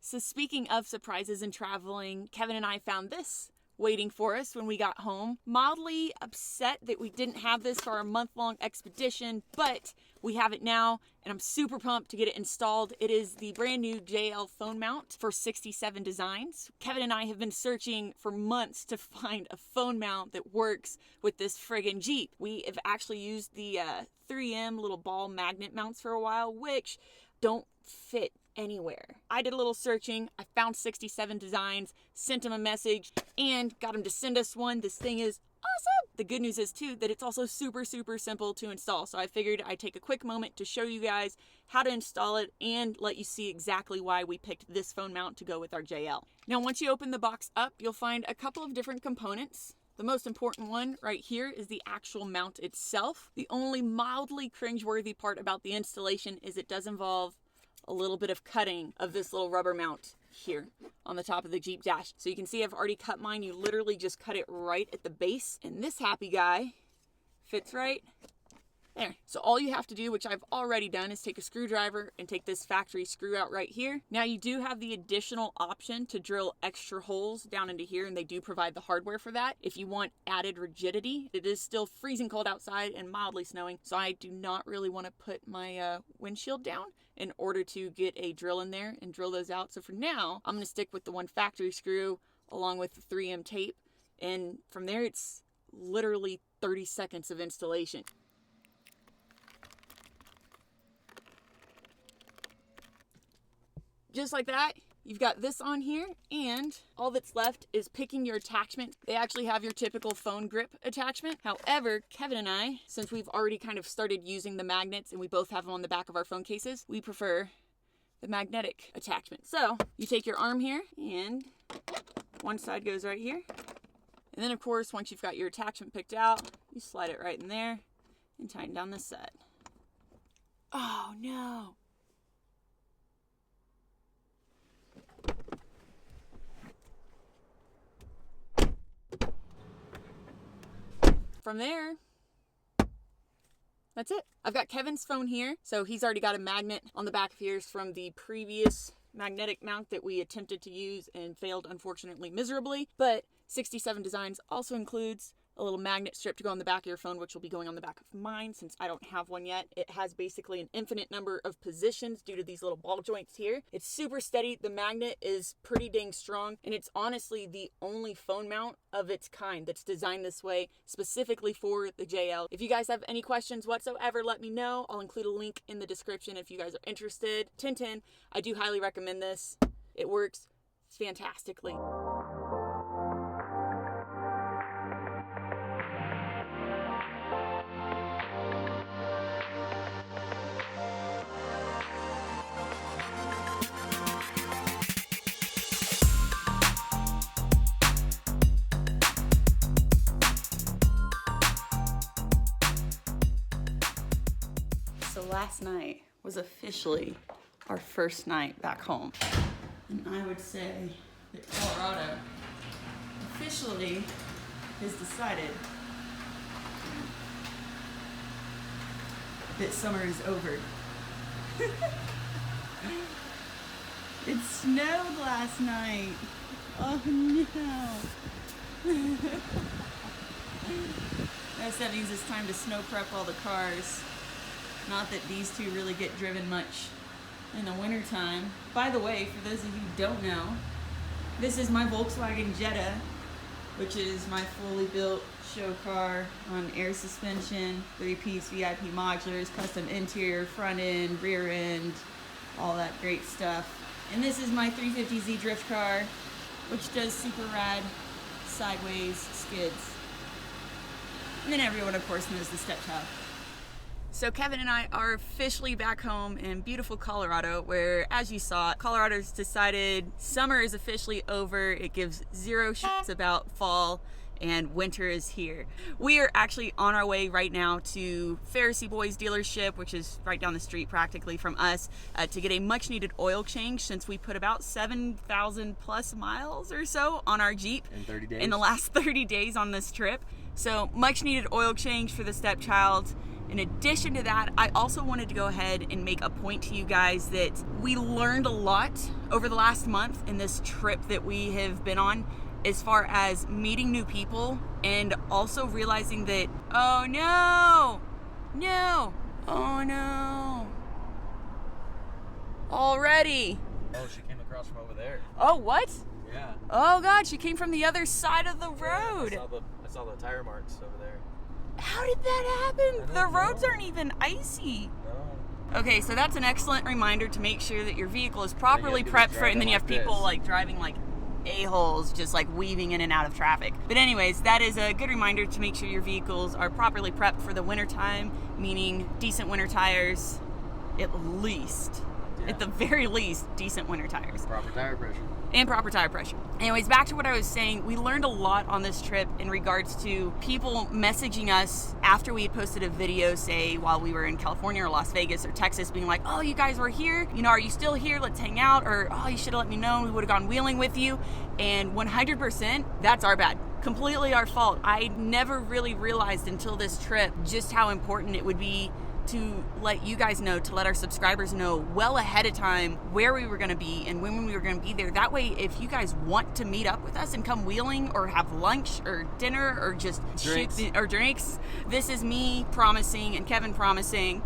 So speaking of surprises and traveling, Kevin and I found this waiting for us when we got home. Mildly upset that we didn't have this for our month-long expedition, but we have it now, and I'm super pumped to get it installed. It is the brand new JL phone mount for 67 Designs. Kevin and I have been searching for months to find a phone mount that works with this friggin' Jeep. We have actually used the 3M little ball magnet mounts for a while, which don't fit anywhere. I did a little searching. I found 67 Designs, sent them a message, and got them to send us one. This thing is awesome. The good news is too that it's also super simple to install. So I figured I'd take a quick moment to show you guys how to install it and let you see exactly why we picked this phone mount to go with our JL. Now, once you open the box up, you'll find a couple of different components. The most important one right here is the actual mount itself. The only mildly cringeworthy part about the installation is it does involve a little bit of cutting of this little rubber mount here on the top of the Jeep dash. So you can see I've already cut mine. You literally just cut it right at the base, and this happy guy fits right there. So all you have to do, which I've already done, is take a screwdriver and take this factory screw out right here. Now you do have the additional option to drill extra holes down into here, and they do provide the hardware for that if you want added rigidity. It is still freezing cold outside and mildly snowing, so I do not really want to put my windshield down in order to get a drill in there and drill those out. So for now, I'm going to stick with the one factory screw along with the 3M tape, and from there it's literally 30 seconds of installation. Just like that, you've got this on here, and all that's left is picking your attachment. They actually have your typical phone grip attachment. However, Kevin and I, since we've already kind of started using the magnets and we both have them on the back of our phone cases, we prefer the magnetic attachment. So you take your arm here, and one side goes right here. And then of course, once you've got your attachment picked out, you slide it right in there and tighten down this side. Oh no. From there, that's it. I've got Kevin's phone here, so he's already got a magnet on the back of his from the previous magnetic mount that we attempted to use and failed, unfortunately, miserably. But 67 Designs also includes a little magnet strip to go on the back of your phone, which will be going on the back of mine since I don't have one yet. It has basically an infinite number of positions due to these little ball joints here. It's super steady. The magnet is pretty dang strong, and it's honestly the only phone mount of its kind that's designed this way specifically for the JL. If you guys have any questions whatsoever, let me know. I'll include a link in the description if you guys are interested. 10/10. I do highly recommend this. It works fantastically. So last night was officially our first night back home. And I would say that Colorado officially has decided that summer is over. It snowed last night. Oh no. Guess that means it's time to snow prep all the cars. Not that these two really get driven much in the wintertime. By the way, for those of you who don't know, this is my Volkswagen Jetta, which is my fully built show car on air suspension, 3-piece VIP modulars, custom interior, front end, rear end, all that great stuff. And this is my 350Z drift car, which does super rad sideways skids. And then everyone, of course, knows the stepchild. So Kevin and I are officially back home in beautiful Colorado, where, as you saw, Colorado's decided summer is officially over. It gives zero shits about fall, and winter is here. We are actually on our way right now to Pharisee Boys dealership, which is right down the street practically from us, to get a much needed oil change, since we put about 7,000 plus miles or so on our Jeep in 30 days. In the last 30 days on this trip. So much needed oil change for the stepchild. In addition to that, I also wanted to go ahead and make a point to you guys that we learned a lot over the last month in this trip that we have been on, as far as meeting new people and also realizing that, oh no, oh no, already. Oh, she came across from over there. Oh, what? Yeah. Oh God, she came from the other side of the road. Yeah, I saw the tire marks over there. How did that happen? The roads aren't even icy. No. Okay, so that's an excellent reminder to make sure that your vehicle is properly prepped for it, and then you have people like driving like a-holes, just like weaving in and out of traffic. But anyways, that is a good reminder to make sure your vehicles are properly prepped for the winter time, meaning decent winter tires, at least. Yeah. At the very least, decent winter tires. Proper tire pressure. And proper tire pressure. Anyways, back to what I was saying, we learned a lot on this trip in regards to people messaging us after we had posted a video, say while we were in California or Las Vegas or Texas, being like, oh, you guys were here, you know, are you still here? Let's hang out. Or, oh, you should have let me know, we would have gone wheeling with you. And 100%, that's our bad. Completely our fault. I never really realized until this trip just how important it would be to let you guys know, to let our subscribers know well ahead of time where we were going to be and when we were going to be there. That way, if you guys want to meet up with us and come wheeling or have lunch or dinner or just drinks, this is me promising and Kevin promising.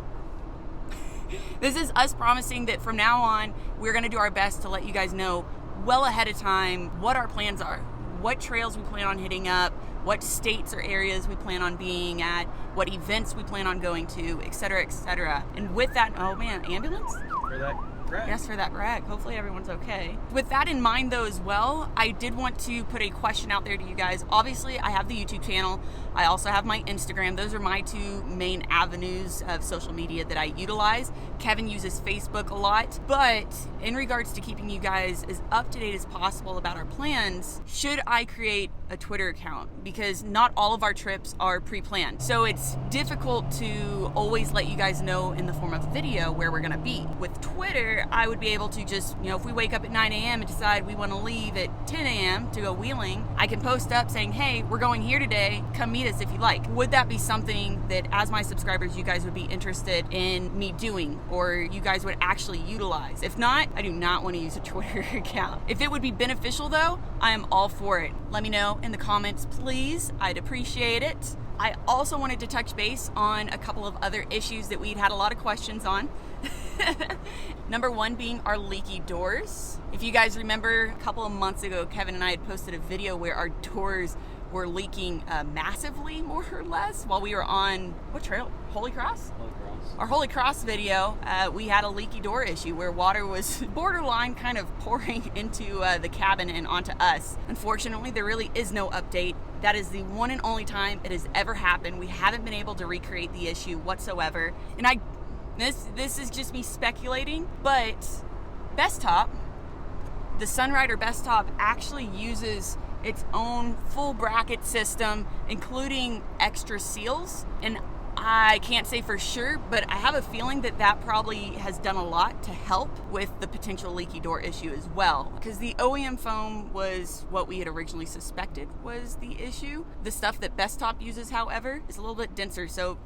This is us promising that from now on, we're going to do our best to let you guys know well ahead of time what our plans are, what trails we plan on hitting up, what states or areas we plan on being at, what events we plan on going to, etc., etc. And with that, oh man, ambulance? For that brag. Yes, for that brag. Hopefully everyone's okay. With that in mind though as well, I did want to put a question out there to you guys. Obviously, I have the YouTube channel. I also have my Instagram. Those are my two main avenues of social media that I utilize. Kevin uses Facebook a lot. But in regards to keeping you guys as up to date as possible about our plans, should I create a Twitter account? Because not all of our trips are pre-planned. So it's difficult to always let you guys know in the form of video where we're gonna be. With Twitter, I would be able to just, you know, if we wake up at 9 a.m. and decide we wanna leave at 10 a.m. to go wheeling, I can post up saying, hey, we're going here today, come meet us if you like. Would that be something that as my subscribers, you guys would be interested in me doing, or you guys would actually utilize? If not, I do not want to use a Twitter account. If it would be beneficial though, I am all for it. Let me know in the comments, please. I'd appreciate it. I also wanted to touch base on a couple of other issues that we'd had a lot of questions on. Number one being our leaky doors. If you guys remember, a couple of months ago, Kevin and I had posted a video where our doors were leaking massively, more or less, while we were on, what trail? Holy Cross? Holy Cross. Our Holy Cross video, we had a leaky door issue where water was borderline kind of pouring into the cabin and onto us. Unfortunately, there really is no update. That is the one and only time it has ever happened. We haven't been able to recreate the issue whatsoever. And this is just me speculating, but Bestop, the Sunrider Bestop, actually uses its own full bracket system, including extra seals. And I can't say for sure, but I have a feeling that that probably has done a lot to help with the potential leaky door issue as well. Because the OEM foam was what we had originally suspected was the issue. The stuff that Bestop uses, however, is a little bit denser. So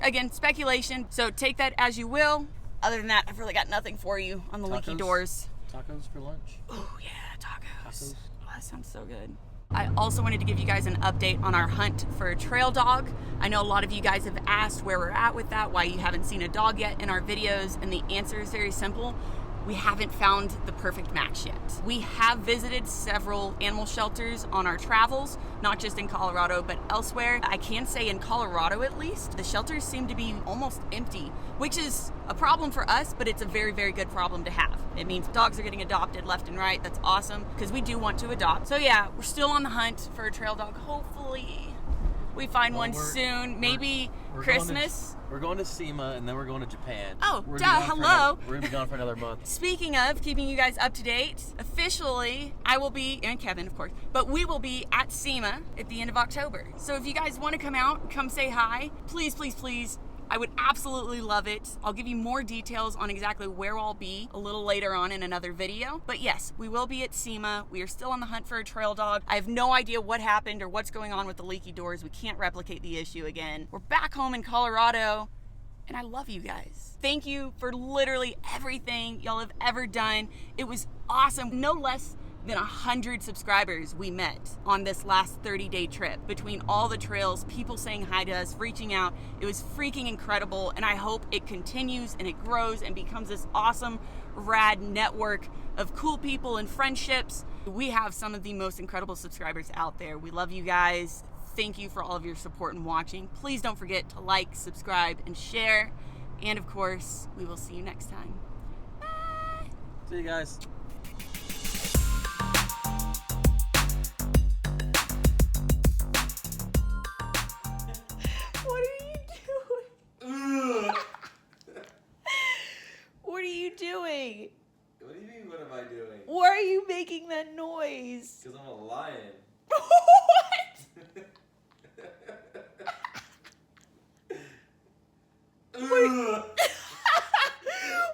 again, speculation. So take that as you will. Other than that, I've really got nothing for you on the leaky doors. Tacos for lunch. Oh yeah, tacos. Oh, that sounds so good. I also wanted to give you guys an update on our hunt for a trail dog. I know a lot of you guys have asked where we're at with that, why you haven't seen a dog yet in our videos, and the answer is very simple. We haven't found the perfect match yet. We have visited several animal shelters on our travels, not just in Colorado, but elsewhere. I can say in Colorado at least, the shelters seem to be almost empty, which is a problem for us, but it's a very, very good problem to have. It means dogs are getting adopted left and right. That's awesome, because we do want to adopt. So yeah, we're still on the hunt for a trail dog. Hopefully we find one soon, maybe Christmas. We're going to SEMA, and then we're going to Japan. Oh, hello. We're going to be gone for another month. Speaking of keeping you guys up to date, officially, I will be, and Kevin, of course, but we will be at SEMA at the end of October. So if you guys want to come out, come say hi, please, please, please, I would absolutely love it. I'll give you more details on exactly where I'll be a little later on in another video. But yes, we will be at SEMA. We are still on the hunt for a trail dog. I have no idea what happened or what's going on with the leaky doors. We can't replicate the issue again. We're back home in Colorado, and I love you guys. Thank you for literally everything y'all have ever done. It was awesome. No less than 100 subscribers we met on this last 30-day trip. Between all the trails, people saying hi to us, reaching out, it was freaking incredible, and I hope it continues and it grows and becomes this awesome, rad network of cool people and friendships. We have some of the most incredible subscribers out there. We love you guys. Thank you for all of your support and watching. Please don't forget to like, subscribe, and share. And of course, we will see you next time. Bye! See you guys. What are you doing? What are you doing? What do you mean, what am I doing? Why are you making that noise? Because I'm a lion. What?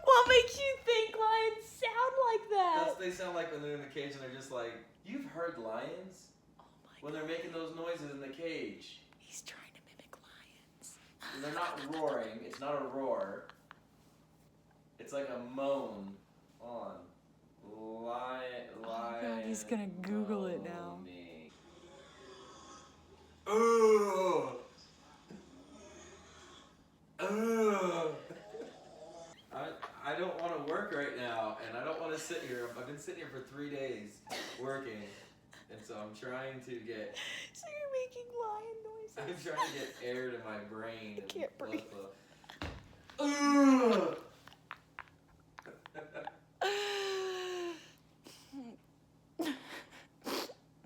What makes you think lions sound like that? That's what they sound like when they're in the cage and they're just like, you've heard lions? Oh my When they're making those noises in the cage. He's trying to mimic lions. And they're not roaring. It's not a roar. It's like a moan on. Lion. Oh God, he's gonna Google it now. Ugh. Ugh. I don't want to work right now, and I don't want to sit here. I've been sitting here for 3 days working, and so I'm trying to get. So you're making lion noises. I'm trying to get air to my brain. I can't breathe. Ugh.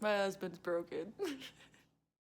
My husband's broken.